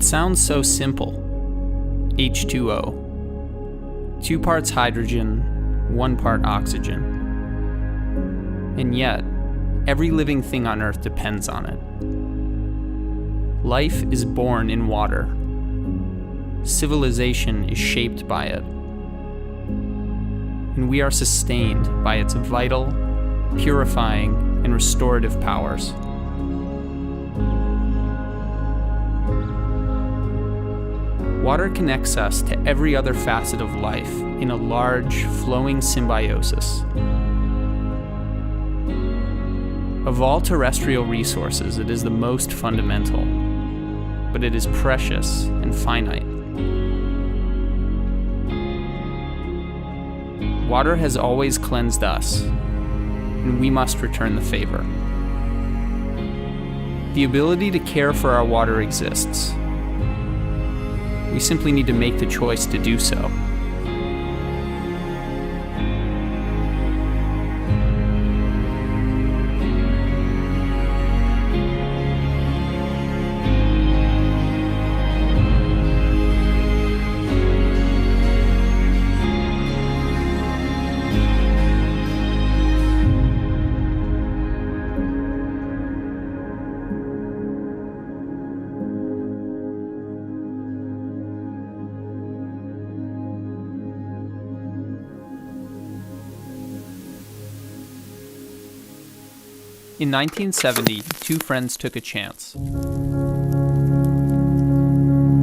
It sounds so simple. H2O. 2 parts hydrogen, 1 part oxygen. And yet, every living thing on Earth depends on it. Life is born in water. Civilization is shaped by it. And we are sustained by its vital, purifying, and restorative powers. Water connects us to every other facet of life in a large, flowing symbiosis. Of all terrestrial resources, it is the most fundamental, but it is precious and finite. Water has always cleansed us, and we must return the favor. The ability to care for our water exists. We simply need to make the choice to do so. In 1970, 2 friends took a chance.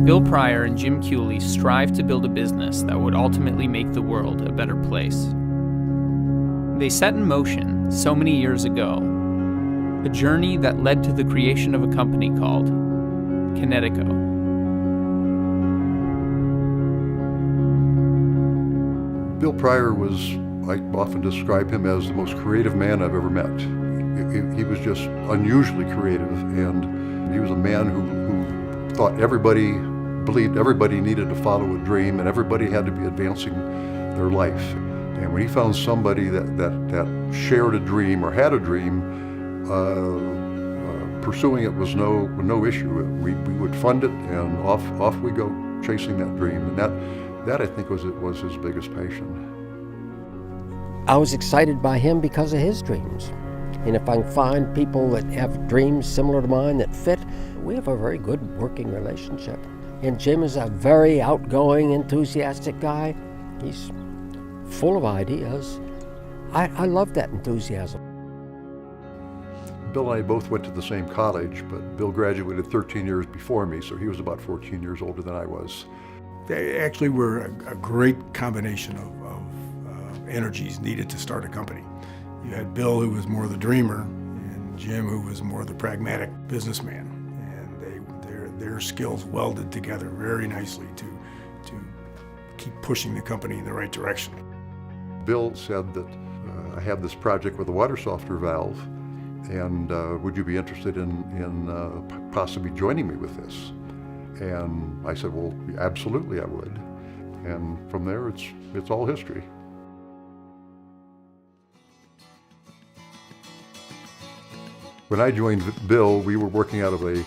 Bill Pryor and Jim Cooley strived to build a business that would ultimately make the world a better place. They set in motion, so many years ago, a journey that led to the creation of a company called Kinetico. Bill Pryor was, I often describe him as the most creative man I've ever met. He was just unusually creative, and he was a man who thought believed everybody needed to follow a dream, and everybody had to be advancing their life. And when he found somebody that shared a dream or had a dream, pursuing it was no issue. We would fund it, and off we go chasing that dream. And that I think was his biggest passion. I was excited by him because of his dreams. And if I can find people that have dreams similar to mine that fit, we have a very good working relationship. And Jim is a very outgoing, enthusiastic guy. He's full of ideas. I love that enthusiasm. Bill and I both went to the same college, but Bill graduated 13 years before me, so he was about 14 years older than I was. They actually were a great combination of energies needed to start a company. You had Bill, who was more the dreamer, and Jim, who was more the pragmatic businessman. And their skills welded together very nicely to keep pushing the company in the right direction. Bill said that I have this project with a water softener valve, and would you be interested in possibly joining me with this? And I said, well, absolutely I would. And from there, it's all history. When I joined Bill, we were working out of a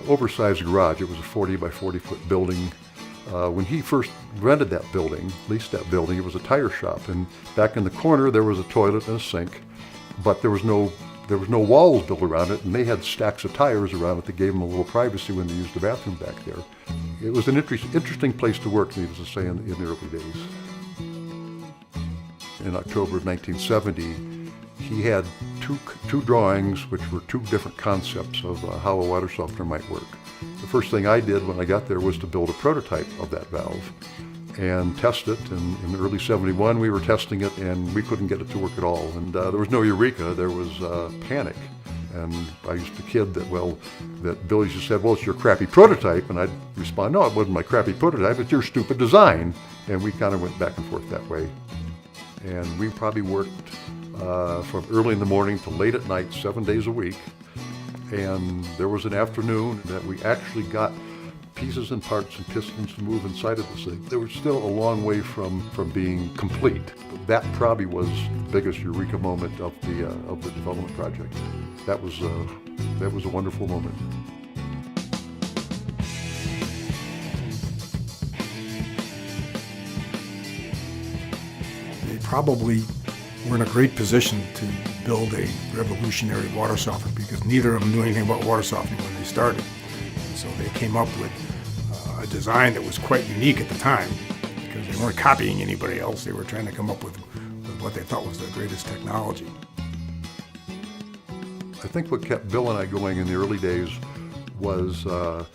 oversized garage. It was a 40 by 40 foot building. When he first rented that building, leased that building, it was a tire shop. And back in the corner, there was a toilet and a sink, but there was no walls built around it, and they had stacks of tires around it that gave them a little privacy when they used the bathroom back there. It was an interesting place to work, needless to say, in the early days. In October of 1970, he had two drawings which were 2 different concepts of how a water softener might work. The first thing I did when I got there was to build a prototype of that valve and test it. And in early '71, we were testing it, and we couldn't get it to work at all. And there was no eureka, there was panic. And I used to kid that Billy just said, well, it's your crappy prototype. And I'd respond, no, it wasn't my crappy prototype, it's your stupid design. And we kind of went back and forth that way. And we probably worked from early in the morning to late at night, 7 days a week. And there was an afternoon that we actually got pieces and parts and pistons to move inside of this thing. They were still a long way from being complete. That probably was the biggest eureka moment of the development project. That was a wonderful moment. probably were in a great position to build a revolutionary water softener because neither of them knew anything about water softening when they started. And so they came up with a design that was quite unique at the time because they weren't copying anybody else. They were trying to come up with what they thought was the greatest technology. I think what kept Bill and I going in the early days was a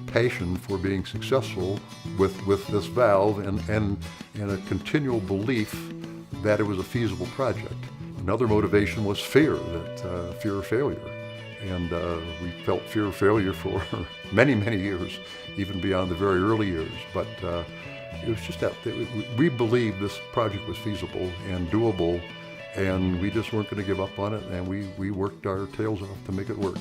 passion for being successful with this valve and a continual belief that it was a feasible project. Another motivation was fear of failure. And we felt fear of failure for many, many years, even beyond the very early years. But it was just that we believed this project was feasible and doable, and we just weren't going to give up on it, and we worked our tails off to make it work.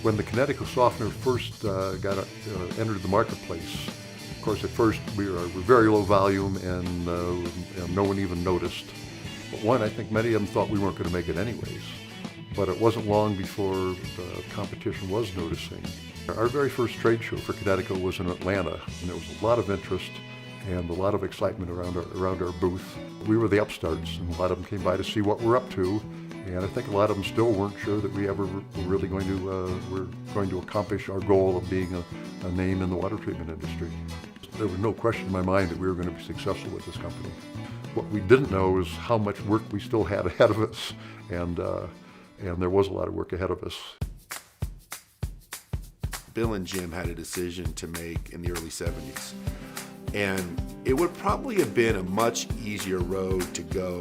When the Kinetico softener first entered the marketplace, of course, at first we were very low volume and no one even noticed. But one, I think many of them thought we weren't going to make it anyways. But it wasn't long before the competition was noticing. Our very first trade show for Kinetico was in Atlanta, and there was a lot of interest and a lot of excitement around our booth. We were the upstarts, and a lot of them came by to see what we're up to. And I think a lot of them still weren't sure that we ever were really going to accomplish our goal of being a name in the water treatment industry. There was no question in my mind that we were going to be successful with this company. What we didn't know is how much work we still had ahead of us, and there was a lot of work ahead of us. Bill and Jim had a decision to make in the early 70s, and it would probably have been a much easier road to go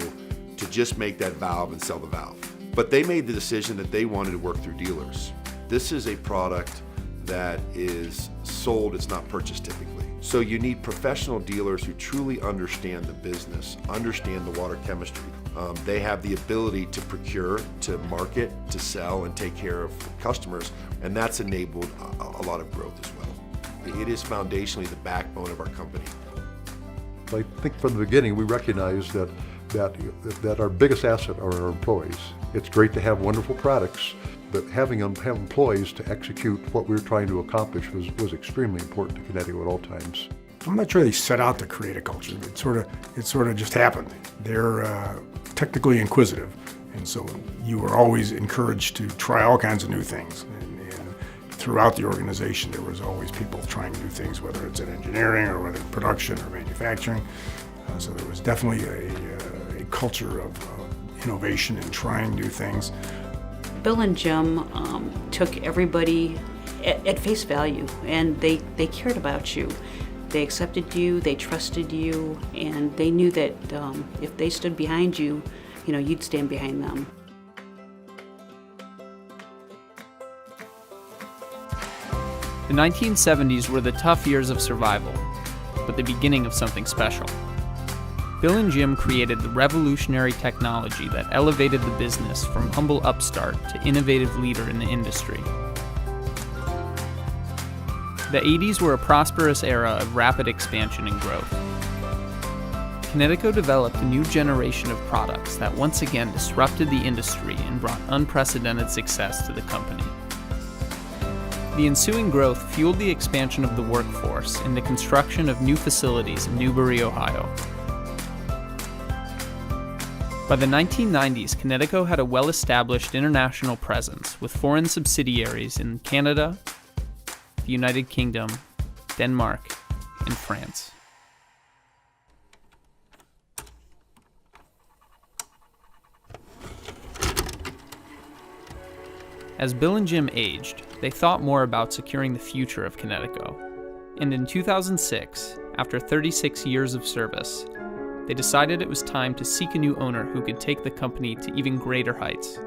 to just make that valve and sell the valve. But they made the decision that they wanted to work through dealers. This is a product that is sold, it's not purchased typically. So you need professional dealers who truly understand the business, understand the water chemistry. They have the ability to procure, to market, to sell, and take care of customers, and that's enabled a lot of growth as well. It is foundationally the backbone of our company. I think from the beginning we recognized that our biggest asset are our employees. It's great to have wonderful products, but have employees to execute what we were trying to accomplish was extremely important to Kinetico at all times. I'm not sure they set out to create a culture. It sort of just happened. They're technically inquisitive, and so you were always encouraged to try all kinds of new things. And throughout the organization, there was always people trying new things, whether it's in engineering or whether it's production or manufacturing. So there was definitely a culture of innovation and trying new things. Bill and Jim took everybody at face value, and they cared about you. They accepted you, they trusted you, and they knew that if they stood behind you, you'd stand behind them. The 1970s were the tough years of survival, but the beginning of something special. Bill and Jim created the revolutionary technology that elevated the business from humble upstart to innovative leader in the industry. The 80s were a prosperous era of rapid expansion and growth. Kinetico developed a new generation of products that once again disrupted the industry and brought unprecedented success to the company. The ensuing growth fueled the expansion of the workforce and the construction of new facilities in Newbury, Ohio. By the 1990s, Kinetico had a well-established international presence with foreign subsidiaries in Canada, the United Kingdom, Denmark, and France. As Bill and Jim aged, they thought more about securing the future of Kinetico. And in 2006, after 36 years of service, they decided it was time to seek a new owner who could take the company to even greater heights.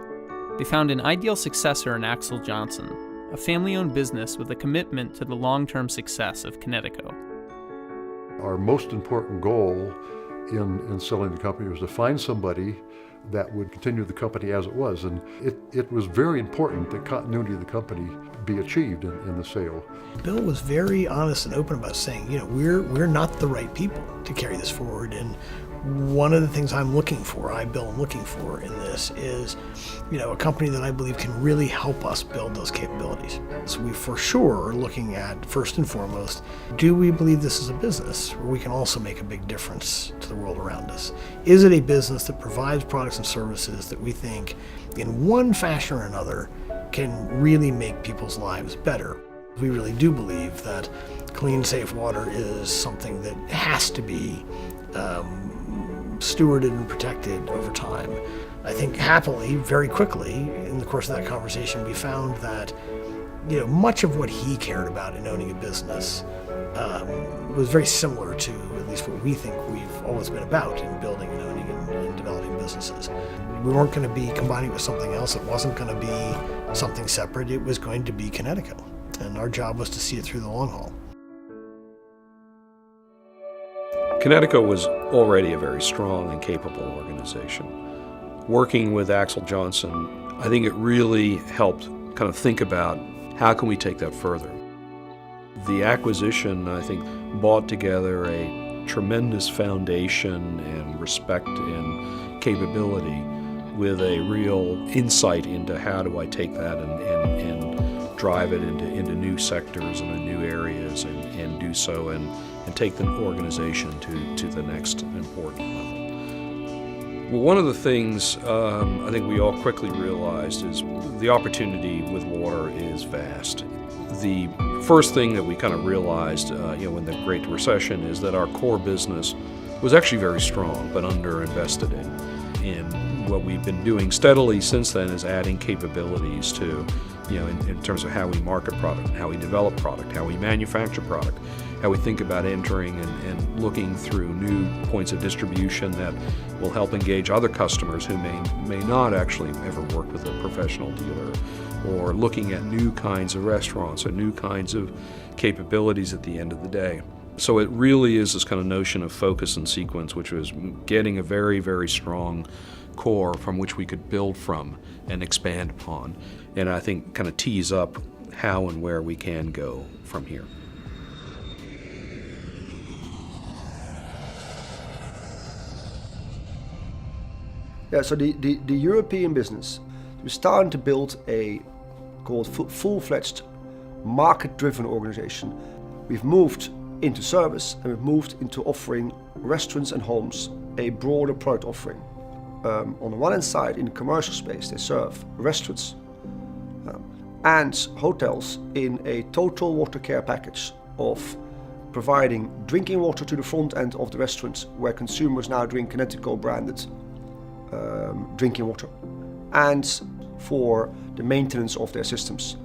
They found an ideal successor in Axel Johnson, a family-owned business with a commitment to the long-term success of Kinetico. Our most important goal in selling the company was to find somebody that would continue the company as it was, and it was very important that continuity of the company be achieved in the sale. Bill was very honest and open about saying, we're not the right people to carry this forward, and One of the things I'm looking for, Bill, am looking for in this is, a company that I believe can really help us build those capabilities. So we for sure are looking at, first and foremost, do we believe this is a business where we can also make a big difference to the world around us? Is it a business that provides products and services that we think, in one fashion or another, can really make people's lives better? We really do believe that clean, safe water is something that has to be stewarded and protected over time. I think happily, very quickly, in the course of that conversation, we found that much of what he cared about in owning a business was very similar to at least what we think we've always been about in building and owning and developing businesses. We weren't going to be combining with something else. It wasn't going to be something separate. It was going to be Kinetico, and our job was to see it through the long haul. Kinetico was already a very strong and capable organization. Working with Axel Johnson, I think it really helped kind of think about how can we take that further. The acquisition, I think, brought together a tremendous foundation and respect and capability with a real insight into how do I take that and drive it into new sectors and new areas and do so and take the organization to the next important level. Well, one of the things I think we all quickly realized is the opportunity with water is vast. The first thing that we kind of realized in the Great Recession is that our core business was actually very strong but underinvested in. And what we've been doing steadily since then is adding capabilities to, in terms of how we market product, how we develop product, how we manufacture product, how we think about entering and looking through new points of distribution that will help engage other customers who may not actually ever work with a professional dealer, or looking at new kinds of restaurants or new kinds of capabilities at the end of the day. So it really is this kind of notion of focus and sequence, which was getting a very, very strong core from which we could build from and expand upon, and I think kind of tease up how and where we can go from here. Yeah, so the European business, we're starting to build a full-fledged market-driven organization. We've moved into service and we've moved into offering restaurants and homes a broader product offering. On the one hand side, in the commercial space, they serve restaurants and hotels in a total water care package of providing drinking water to the front end of the restaurant, where consumers now drink Kinetico branded drinking water, and for the maintenance of their systems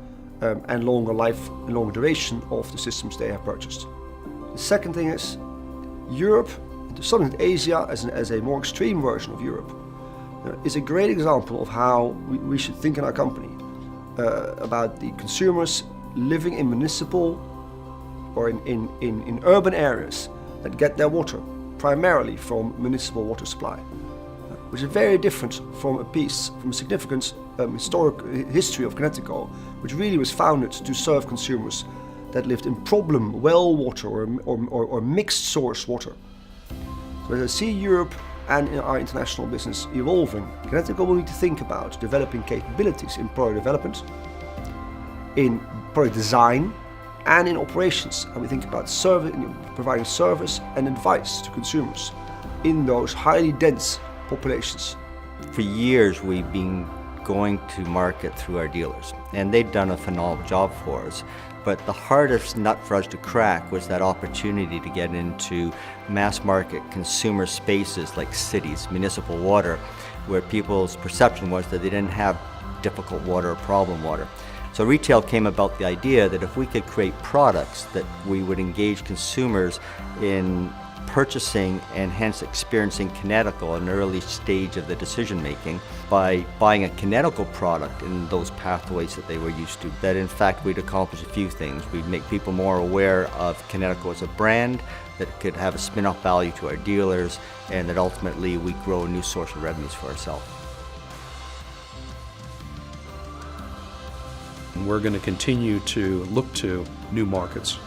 and longer life and longer duration of the systems they have purchased. The second thing is Europe, to some extent Asia as a more extreme version of Europe, is a great example of how we should think in our company about the consumers living in municipal or in urban areas that get their water primarily from municipal water supply, which is very different from a significant historic history of Kinetico, which really was founded to serve consumers that lived in problem well water or mixed source water. So as I see Europe and in our international business evolving, Kinetico will need to think about developing capabilities in product development, in product design, and in operations. And we think about providing service and advice to consumers in those highly dense populations. For years we've been going to market through our dealers, and they've done a phenomenal job for us. But the hardest nut for us to crack was that opportunity to get into mass market consumer spaces like cities, municipal water, where people's perception was that they didn't have difficult water or problem water. So retail came about the idea that if we could create products that we would engage consumers in purchasing and hence experiencing Kinetico at an early stage of the decision making by buying a Kinetico product in those pathways that they were used to, that in fact we'd accomplish a few things. We'd make people more aware of Kinetico as a brand that could have a spin-off value to our dealers, and that ultimately we grow a new source of revenues for ourselves. And we're going to continue to look to new markets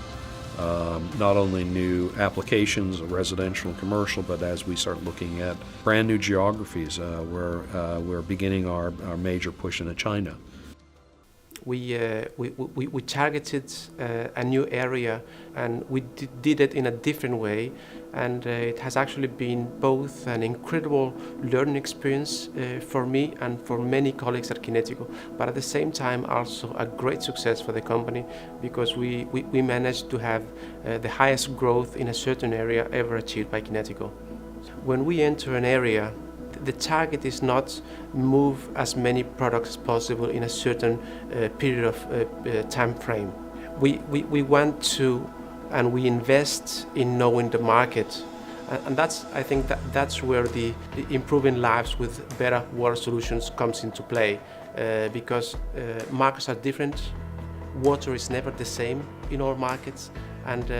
not only new applications, residential and commercial, but as we start looking at brand new geographies, we're beginning our major push into China. We targeted a new area, and we did it in a different way, and it has actually been both an incredible learning experience for me and for many colleagues at Kinetico, but at the same time also a great success for the company, because we managed to have the highest growth in a certain area ever achieved by Kinetico. When we enter an area, the target is not move as many products as possible in a certain period of time frame. We want to, and we invest in knowing the market, and I think that's where the improving lives with better water solutions comes into play, because markets are different. Water is never the same in all markets. And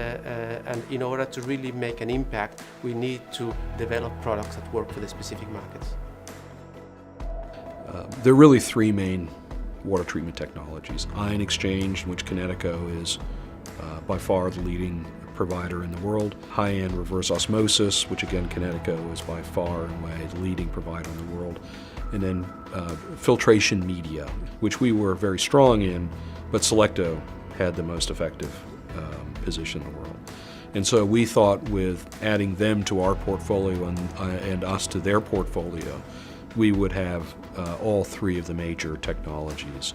in order to really make an impact, we need to develop products that work for the specific markets. There are really three main water treatment technologies. Ion exchange, in which Kinetico is by far the leading provider in the world. High-end reverse osmosis, which again Kinetico is by far and away the leading provider in the world. And then filtration media, which we were very strong in, but Selecto had the most effective position in the world. And so we thought with adding them to our portfolio and us to their portfolio, we would have all three of the major technologies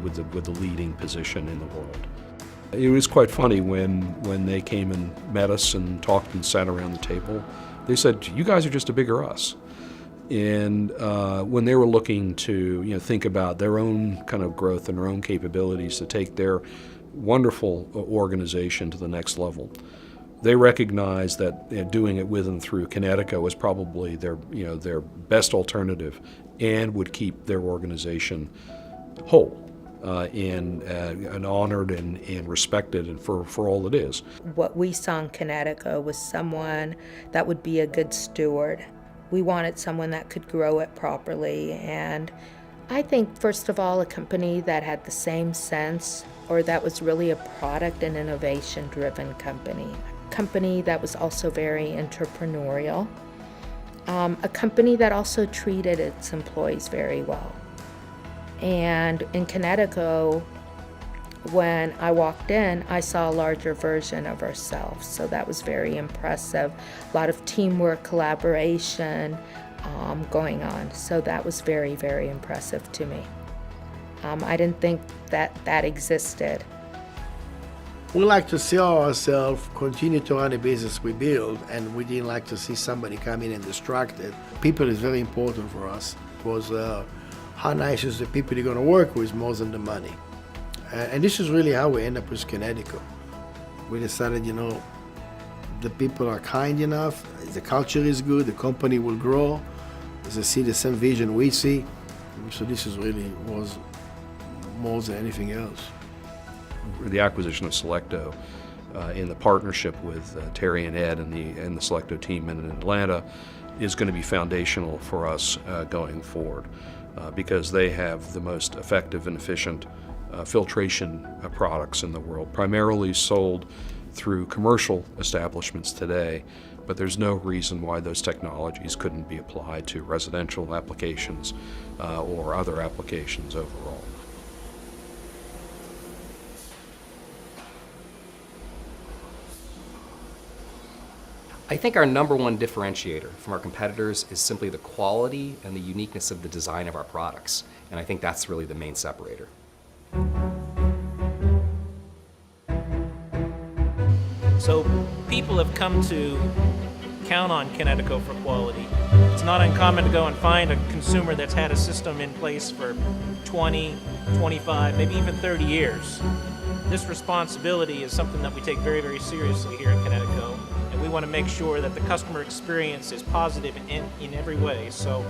with the leading position in the world. It was quite funny when they came and met us and talked and sat around the table. They said, "You guys are just a bigger us." And when they were looking to think about their own kind of growth and their own capabilities to take their wonderful organization to the next level, they recognized that doing it with and through Kinetico was probably their best alternative, and would keep their organization whole and honored and respected and for all it is. What we saw in Kinetico was someone that would be a good steward. We wanted someone that could grow it properly, and I think, first of all, a company that had the same sense, or that was really a product and innovation-driven company. A company that was also very entrepreneurial. A company that also treated its employees very well. And in Kinetico, when I walked in, I saw a larger version of ourselves, so that was very impressive. A lot of teamwork, collaboration going on, so that was very, very impressive to me. I didn't think that existed. We like to see ourselves continue to run a business we build, and we didn't like to see somebody come in and distract it. People is very important for us, because how nice is the people you're going to work with more than the money. And this is really how we end up with Kinetico. We decided, the people are kind enough, the culture is good, the company will grow, they see the same vision we see. So this is really was more than anything else. The acquisition of Selecto in the partnership with Terry and Ed and the Selecto team in Atlanta is going to be foundational for us going forward, because they have the most effective and efficient filtration products in the world, primarily sold through commercial establishments today, but there's no reason why those technologies couldn't be applied to residential applications or other applications overall. I think our number one differentiator from our competitors is simply the quality and the uniqueness of the design of our products, and I think that's really the main separator. So people have come to count on Kinetico for quality. It's not uncommon to go and find a consumer that's had a system in place for 20, 25, maybe even 30 years. This responsibility is something that we take very, very seriously here at Kinetico, and we want to make sure that the customer experience is positive in every way. So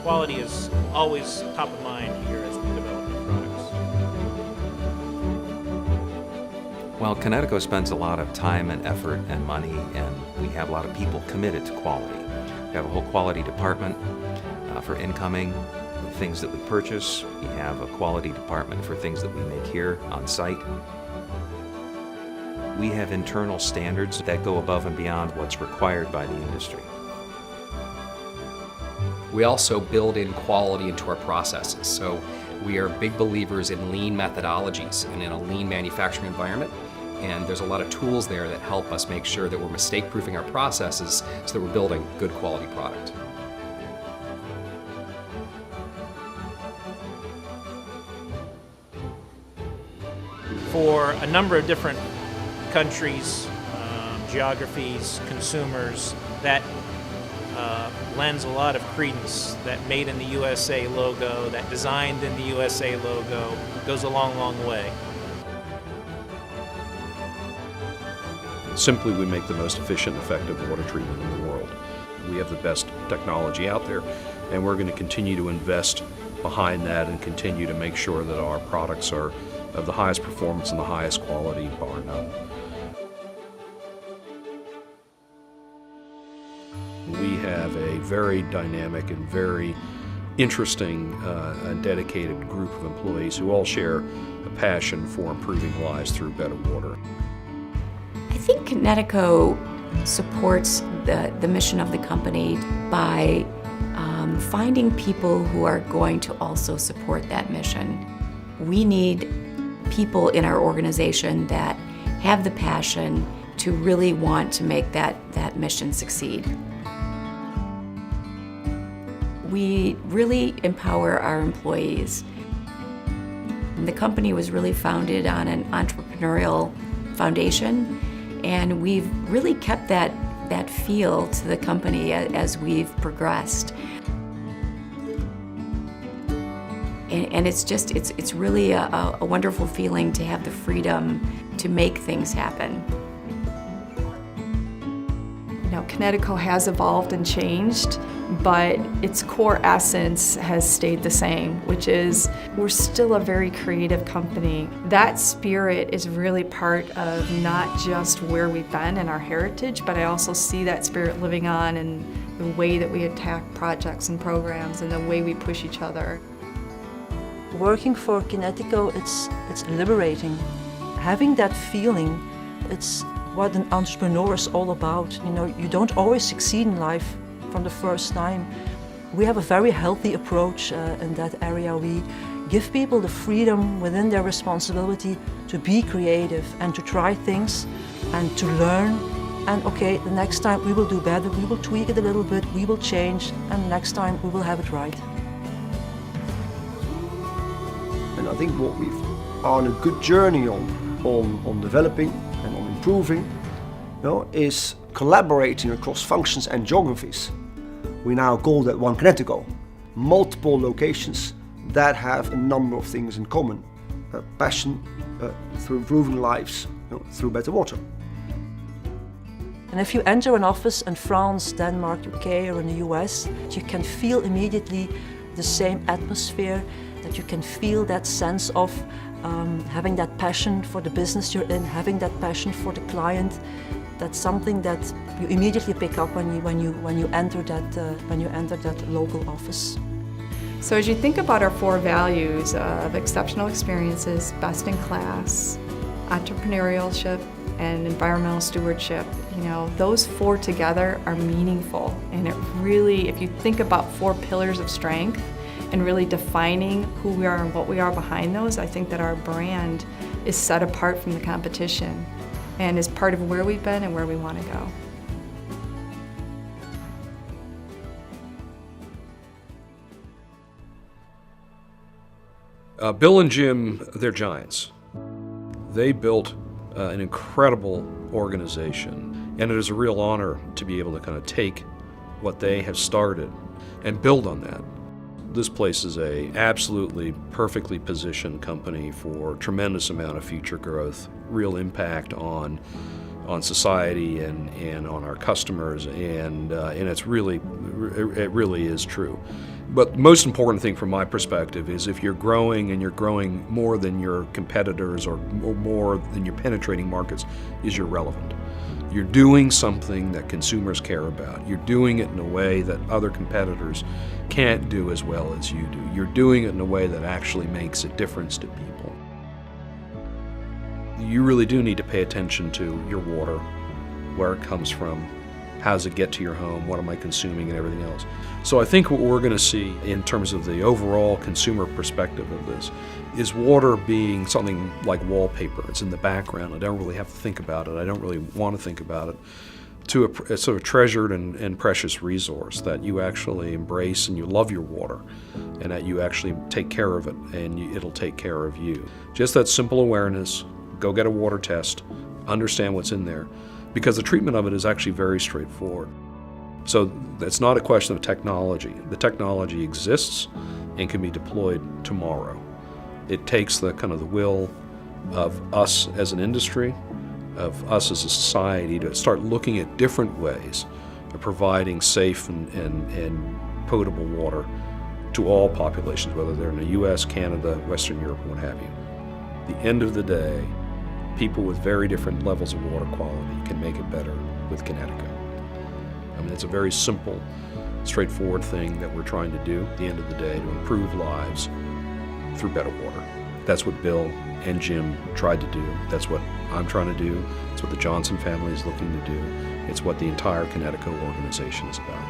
quality is always top of mind here as we develop new products. Well, Kinetico spends a lot of time and effort and money, and we have a lot of people committed to quality. We have a whole quality department for incoming things that we purchase. We have a quality department for things that we make here on site. We have internal standards that go above and beyond what's required by the industry. We also build in quality into our processes. So we are big believers in lean methodologies and in a lean manufacturing environment. And there's a lot of tools there that help us make sure that we're mistake-proofing our processes so that we're building good quality product. For a number of different countries, geographies, consumers, that lends a lot of credence. That made in the USA logo, that designed in the USA logo, goes a long, long way. Simply, we make the most efficient, effective water treatment in the world. We have the best technology out there, and we're going to continue to invest behind that and continue to make sure that our products are of the highest performance and the highest quality, bar none. We have a very dynamic and very interesting and dedicated group of employees who all share a passion for improving lives through better water. I think Kinetico supports the mission of the company by finding people who are going to also support that mission. We need people in our organization that have the passion to really want to make that mission succeed. We really empower our employees. The company was really founded on an entrepreneurial foundation, and we've really kept that feel to the company as we've progressed. And it's really a wonderful feeling to have the freedom to make things happen. You know, Kinetico has evolved and changed, but its core essence has stayed the same, which is we're still a very creative company. That spirit is really part of not just where we've been and our heritage, but I also see that spirit living on in the way that we attack projects and programs and the way we push each other. Working for Kinetico, it's liberating. Having that feeling, it's what an entrepreneur is all about. You know, you don't always succeed in life from the first time. We have a very healthy approach in that area. We give people the freedom within their responsibility to be creative and to try things and to learn. And okay, the next time we will do better, we will tweak it a little bit, we will change, and next time we will have it right. And I think what we've on a good journey on developing and on improving, you know, is collaborating across functions and geographies. We now call that One Kinetico. Multiple locations that have a number of things in common. Passion through improving lives, you know, through better water. And if you enter an office in France, Denmark, UK, or in the US, you can feel immediately the same atmosphere, that you can feel that sense of having that passion for the business you're in, having that passion for the client. That's something that you immediately pick up when you enter that local office. So as you think about our 4 values of exceptional experiences, best in class, entrepreneurship, and environmental stewardship, you know, those 4 together are meaningful. And it really, if you think about 4 pillars of strength and really defining who we are and what we are behind those, I think that our brand is set apart from the competition and is part of where we've been and where we want to go. Bill and Jim, they're giants. They built an incredible organization, and it is a real honor to be able to kind of take what they have started and build on that. This place is a absolutely perfectly positioned company for tremendous amount of future growth, real impact on society and on our customers, and it really is true. But the most important thing from my perspective is if you're growing and you're growing more than your competitors or more than your penetrating markets, is you're relevant. You're doing something that consumers care about. You're doing it in a way that other competitors can't do as well as you do. You're doing it in a way that actually makes a difference to people. you really do need to pay attention to your water, where it comes from, how does it get to your home, what am I consuming, and everything else. So I think what we're going to see in terms of the overall consumer perspective of this is water being something like wallpaper. It's in the background. I don't really have to think about it. I don't really want to think about it. To a sort of treasured and precious resource that you actually embrace, and you love your water, and that you actually take care of it, and it'll take care of you. Just that simple awareness, go get a water test, understand what's in there, because the treatment of it is actually very straightforward. So it's not a question of technology. The technology exists and can be deployed tomorrow. It takes the kind of the will of us as an industry, of us as a society, to start looking at different ways of providing safe and potable water to all populations, whether they're in the US, Canada, Western Europe, and what have you. At the end of the day, people with very different levels of water quality can make it better with Kinetico. I mean, it's a very simple, straightforward thing that we're trying to do at the end of the day to improve lives through better water. That's what Bill and Jim tried to do. That's what I'm trying to do. It's what the Johnson family is looking to do. It's what the entire Kinetico organization is about.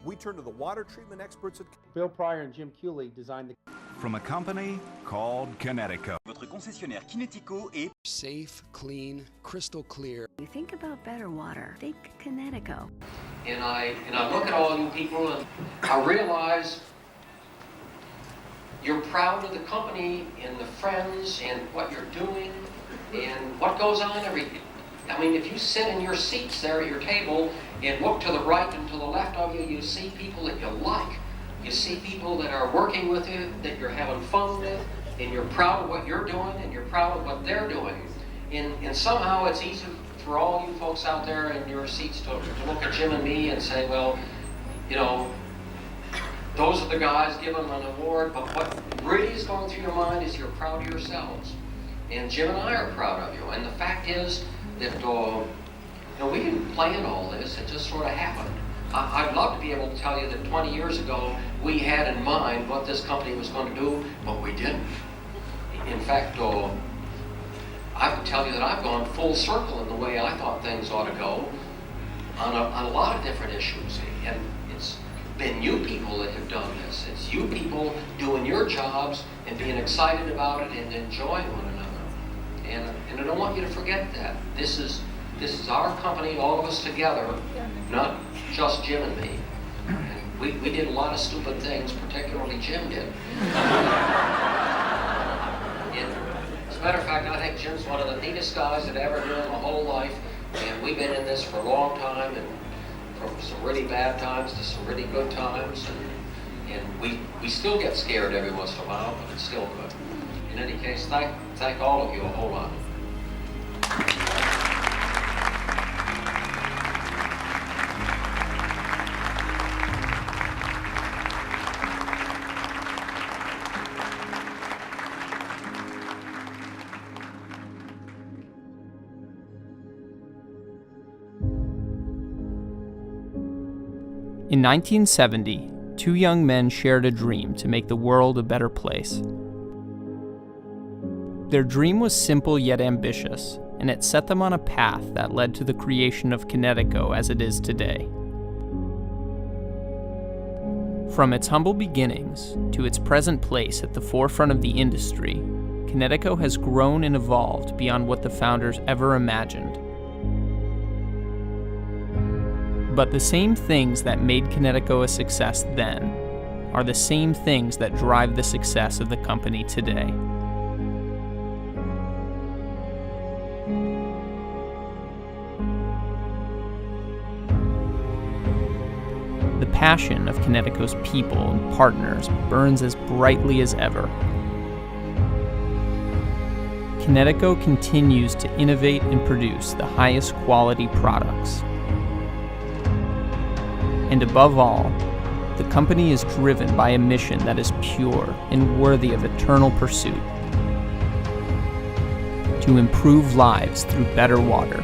We turn to the water treatment experts at Bill Pryor and Jim Cooley designed the from a company called Kinetico. Votre concessionnaire Kinetico est safe, clean, crystal clear. You think about better water, think Kinetico. And I look at all you people and I realize you're proud of the company and the friends and what you're doing and what goes on every day. I mean, if you sit in your seats there at your table and look to the right and to the left of you, you see people that you like. You see people that are working with you, that you're having fun with, and you're proud of what you're doing, and you're proud of what they're doing. And somehow it's easy for all you folks out there in your seats to look at Jim and me and say, well, you know, those are the guys giving an award, but what really is going through your mind is you're proud of yourselves. And Jim and I are proud of you. And the fact is that we didn't plan all this, it just sort of happened. I'd love to be able to tell you that 20 years ago we had in mind what this company was going to do, but we didn't. In fact, I can tell you that I've gone full circle in the way I thought things ought to go on a lot of different issues. And it's been you people that have done this. It's you people doing your jobs and being excited about it and enjoying one another. And I don't want you to forget that. This is our company, all of us together, not just Jim and me. And we did a lot of stupid things, particularly Jim did. As a matter of fact, I think Jim's one of the neatest guys that ever knew in my whole life. And we've been in this for a long time, and from some really bad times to some really good times. And we still get scared every once in a while, but it's still good. In any case, thank all of you a whole lot. In 1970, two young men shared a dream to make the world a better place. Their dream was simple yet ambitious, and it set them on a path that led to the creation of Kinetico as it is today. From its humble beginnings to its present place at the forefront of the industry, Kinetico has grown and evolved beyond what the founders ever imagined. But the same things that made Kinetico a success then are the same things that drive the success of the company today. The passion of Kinetico's people and partners burns as brightly as ever. Kinetico continues to innovate and produce the highest quality products. And above all, the company is driven by a mission that is pure and worthy of eternal pursuit: to improve lives through better water.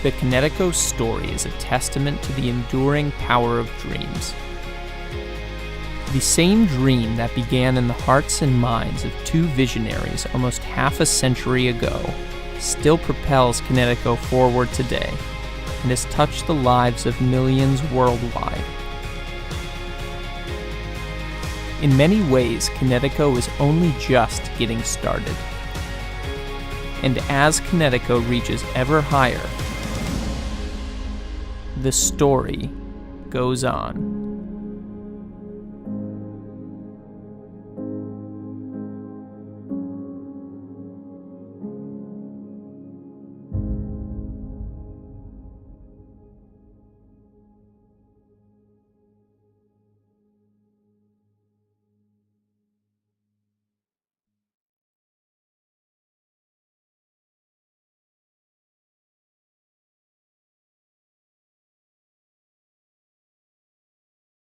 The Kinetico story is a testament to the enduring power of dreams. The same dream that began in the hearts and minds of two visionaries almost half a century ago still propels Kinetico forward today and has touched the lives of millions worldwide. In many ways, Kinetico is only just getting started. And as Kinetico reaches ever higher, the story goes on.